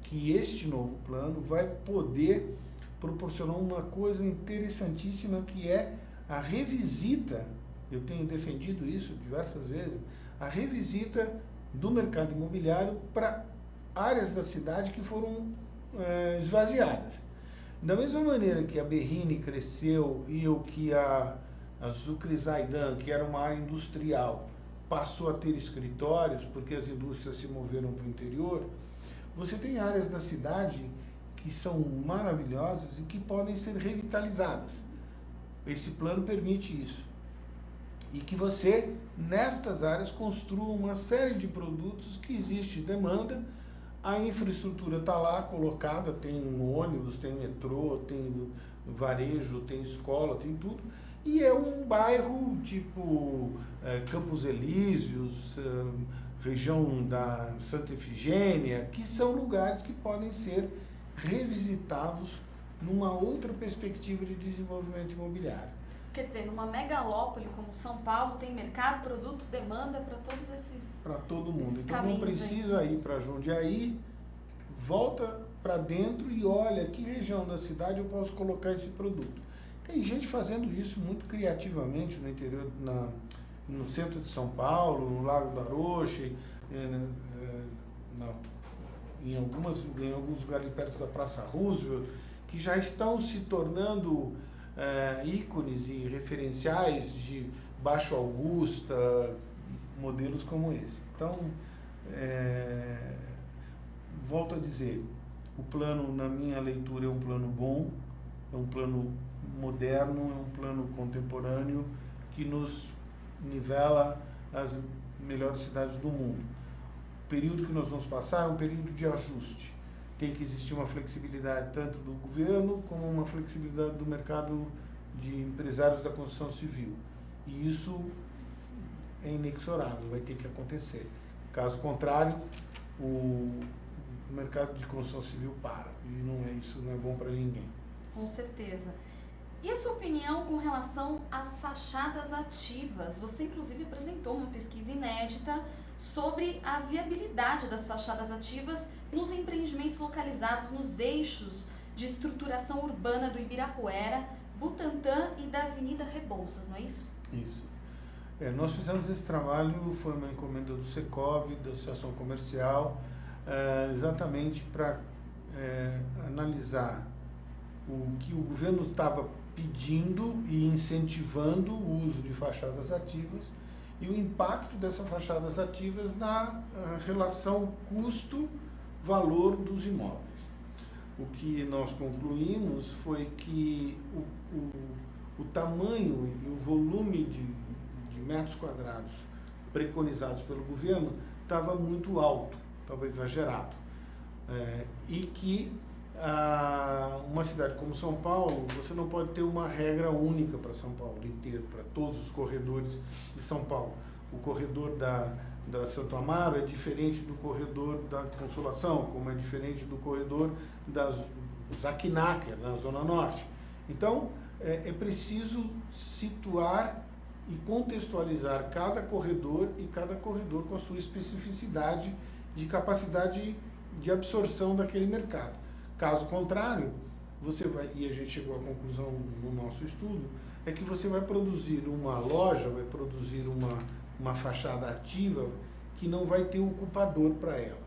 que este novo plano vai poder proporcionar uma coisa interessantíssima, que é a revisita, eu tenho defendido isso diversas vezes, a revisita do mercado imobiliário para áreas da cidade que foram esvaziadas. Da mesma maneira que a Berrini cresceu e o que a Zucre Zaidan, que era uma área industrial, passou a ter escritórios porque as indústrias se moveram para o interior, você tem áreas da cidade que são maravilhosas e que podem ser revitalizadas. Esse plano permite isso. E que você, nestas áreas, construa uma série de produtos que existe demanda, a infraestrutura está lá colocada, tem ônibus, tem metrô, tem varejo, tem escola, tem tudo. E é um bairro tipo Campos Elíseos, região da Santa Efigênia, que são lugares que podem ser revisitados numa outra perspectiva de desenvolvimento imobiliário. Quer dizer, numa megalópole como São Paulo, tem mercado, produto, demanda para todos esses para todo mundo. Então não precisa ir para Jundiaí, volta para dentro e olha que região da cidade eu posso colocar esse produto. Tem gente fazendo isso muito criativamente no interior, no centro de São Paulo, no Lago da Roche, em alguns lugares perto da Praça Roosevelt, que já estão se tornando ícones e referenciais de Baixo Augusta, modelos como esse. Então, volto a dizer, o plano, na minha leitura, é um plano bom, é um plano moderno, é um plano contemporâneo que nos nivela as melhores cidades do mundo. O período que nós vamos passar é um período de ajuste. tem que existir uma flexibilidade tanto do governo como uma flexibilidade do mercado de empresários da construção civil. E isso é inexorável, vai ter que acontecer. Caso contrário, o mercado de construção civil para. E isso não é bom para ninguém. Com certeza. E a sua opinião com relação às fachadas ativas? Você, inclusive, apresentou uma pesquisa inédita sobre a viabilidade das fachadas ativas nos empreendimentos localizados nos eixos de estruturação urbana do Ibirapuera, Butantã e da Avenida Rebouças, não é isso? Isso. Nós fizemos esse trabalho, foi uma encomenda do Secov, da Associação Comercial, exatamente para analisar o que o governo estava pedindo e incentivando o uso de fachadas ativas e o impacto dessas fachadas ativas na relação custo-valor dos imóveis. O que nós concluímos foi que o tamanho e o volume de metros quadrados preconizados pelo governo estava muito alto, estava exagerado. E que uma cidade como São Paulo, você não pode ter uma regra única para São Paulo inteiro, para todos os corredores de São Paulo. O corredor da Santo Amaro é diferente do corredor da Consolação, como é diferente do corredor das Zaquinac, na Zona Norte. Então, é preciso situar e contextualizar cada corredor e cada corredor com a sua especificidade de capacidade de absorção daquele mercado. Caso contrário, e a gente chegou à conclusão no nosso estudo, é que você vai produzir uma loja, vai produzir uma fachada ativa que não vai ter ocupador para ela.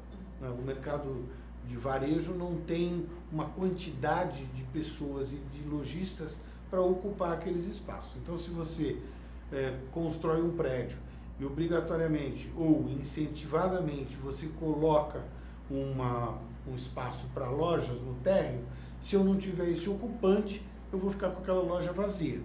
O mercado de varejo não tem uma quantidade de pessoas e de lojistas para ocupar aqueles espaços. Então, se você constrói um prédio e obrigatoriamente ou incentivadamente você coloca um espaço para lojas no térreo, se eu não tiver esse ocupante, eu vou ficar com aquela loja vazia.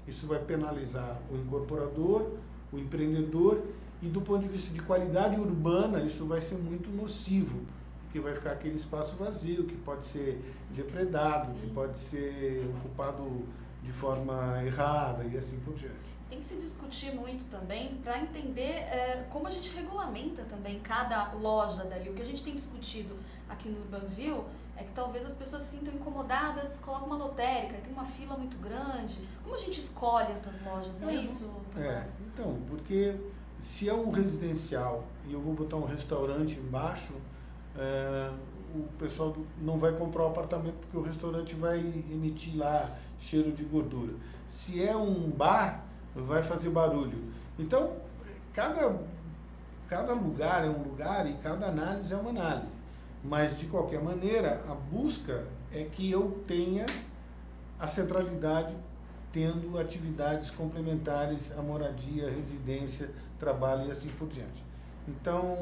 Isso vai penalizar o incorporador, o empreendedor, e do ponto de vista de qualidade urbana, isso vai ser muito nocivo, porque vai ficar aquele espaço vazio, que pode ser depredado, que pode ser ocupado de forma errada e assim por diante. Tem que se discutir muito também para entender como a gente regulamenta também cada loja dali. O que a gente tem discutido aqui no Urbanville é que talvez as pessoas se sintam incomodadas, colocam uma lotérica, tem uma fila muito grande. Como a gente escolhe essas lojas, não é isso, Tomás? Então, porque se é um residencial e eu vou botar um restaurante embaixo, o pessoal não vai comprar o apartamento porque o restaurante vai emitir lá cheiro de gordura. Se é um bar, vai fazer barulho. Então, cada lugar é um lugar e cada análise é uma análise. Mas, de qualquer maneira, a busca é que eu tenha a centralidade tendo atividades complementares à moradia, residência, trabalho e assim por diante. Então,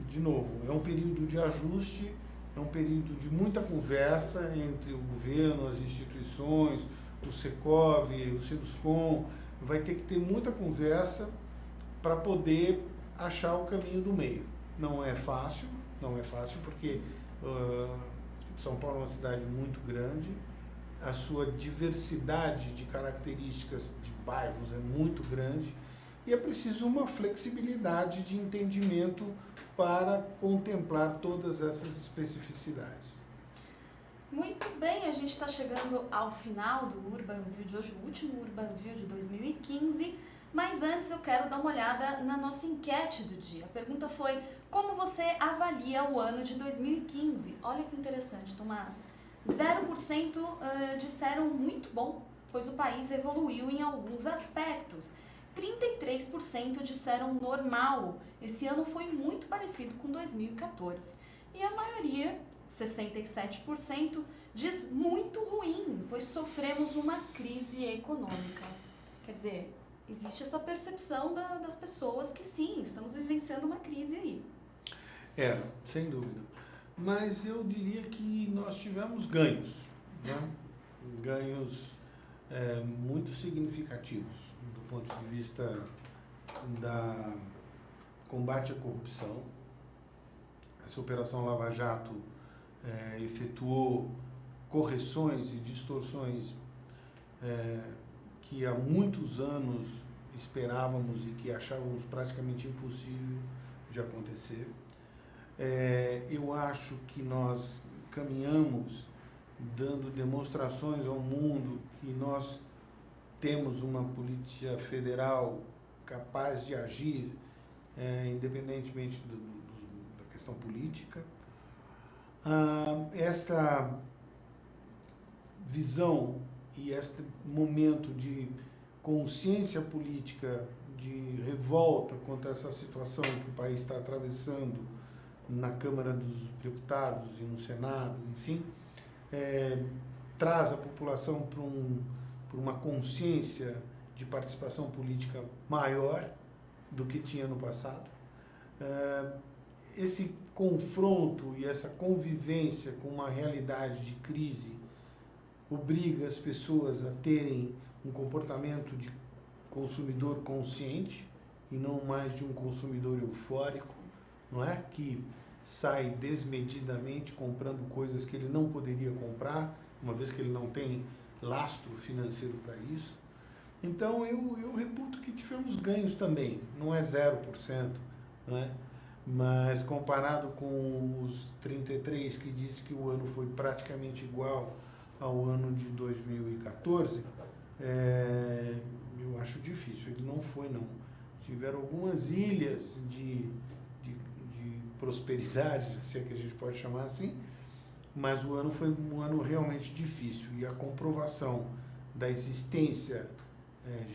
de novo, é um período de ajuste, é um período de muita conversa entre o governo, as instituições, o Secov, o Seduscom. Vai ter que ter muita conversa para poder achar o caminho do meio. Não é fácil porque São Paulo é uma cidade muito grande, a sua diversidade de características de bairros é muito grande e é preciso uma flexibilidade de entendimento para contemplar todas essas especificidades. Muito bem, a gente está chegando ao final do Urbanville de hoje, o último Urbanville de 2015, mas antes eu quero dar uma olhada na nossa enquete do dia. A pergunta foi: como você avalia o ano de 2015? Olha que interessante, Tomás. 0% disseram muito bom, pois o país evoluiu em alguns aspectos. 33% disseram normal. Esse ano foi muito parecido com 2014. E a maioria, 67%, diz muito ruim, pois sofremos uma crise econômica. Quer dizer, existe essa percepção das pessoas que sim, estamos vivenciando uma crise aí. Sem dúvida. Mas eu diria que nós tivemos ganhos, né? Ganhos muito significativos do ponto de vista da combate à corrupção. essa Operação Lava Jato efetuou correções e distorções que há muitos anos esperávamos e que achávamos praticamente impossível de acontecer. Eu acho que nós caminhamos dando demonstrações ao mundo que nós temos uma política federal capaz de agir independentemente da questão política. Esta visão e este momento de consciência política, de revolta contra essa situação que o país está atravessando na Câmara dos Deputados e no Senado, enfim, traz a população para uma consciência de participação política maior do que tinha no passado. Esse confronto e essa convivência com uma realidade de crise obriga as pessoas a terem um comportamento de consumidor consciente e não mais de um consumidor eufórico, não é? Que sai desmedidamente comprando coisas que ele não poderia comprar, uma vez que ele não tem lastro financeiro para isso. Então eu reputo que tivemos ganhos também, não é 0%, não é? Mas comparado com os 33 que disse que o ano foi praticamente igual ao ano de 2014, eu acho difícil, ele não foi não. Tiveram algumas ilhas de prosperidade, se é que a gente pode chamar assim, mas o ano foi um ano realmente difícil e a comprovação da existência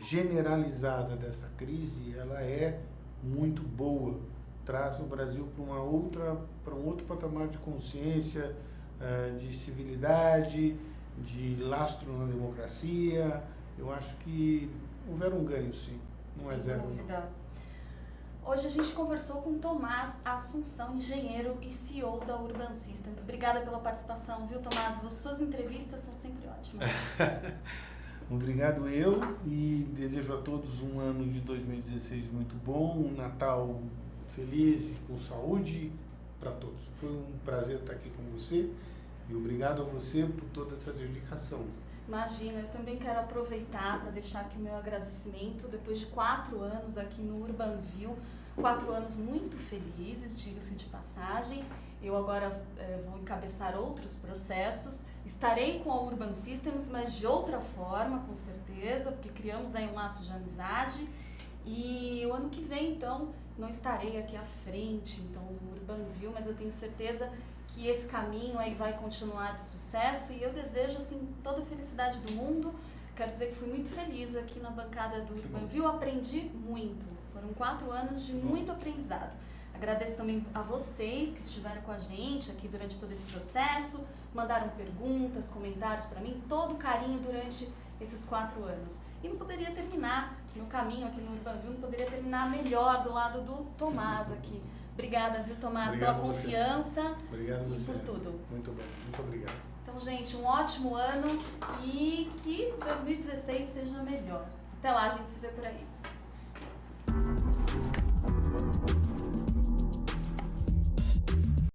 generalizada dessa crise, ela é muito boa, traz o Brasil para um outro patamar de consciência, de civilidade, de lastro na democracia. Eu acho que houveram ganhos, sim, não é zero. Não. Hoje a gente conversou com Tomás Assunção, engenheiro e CEO da Urban Systems. Obrigada pela participação, viu, Tomás? As suas entrevistas são sempre ótimas. Obrigado eu e desejo a todos um ano de 2016 muito bom, um Natal feliz e com saúde para todos. Foi um prazer estar aqui com você e obrigado a você por toda essa dedicação. Imagina, eu também quero aproveitar para deixar aqui o meu agradecimento depois de 4 anos aqui no Urbanville, 4 anos muito felizes, diga-se de passagem. Eu agora vou encabeçar outros processos, estarei com a Urban Systems, mas de outra forma, com certeza, porque criamos aí um laço de amizade. E o ano que vem, então, não estarei aqui à frente então, do Urbanville, mas eu tenho certeza que esse caminho aí vai continuar de sucesso e eu desejo assim toda a felicidade do mundo. Quero dizer que fui muito feliz aqui na bancada do Urbanville, aprendi muito. Foram 4 anos de muito aprendizado. Agradeço também a vocês que estiveram com a gente aqui durante todo esse processo, mandaram perguntas, comentários para mim, todo carinho durante esses 4 anos. E não poderia terminar, meu caminho aqui no Urbanville não poderia terminar melhor do lado do Tomás aqui. Obrigada, viu, Tomás, obrigado pela confiança obrigado e por tudo. Muito bem, muito obrigado. Então, gente, um ótimo ano e que 2016 seja melhor. Até lá, a gente se vê por aí.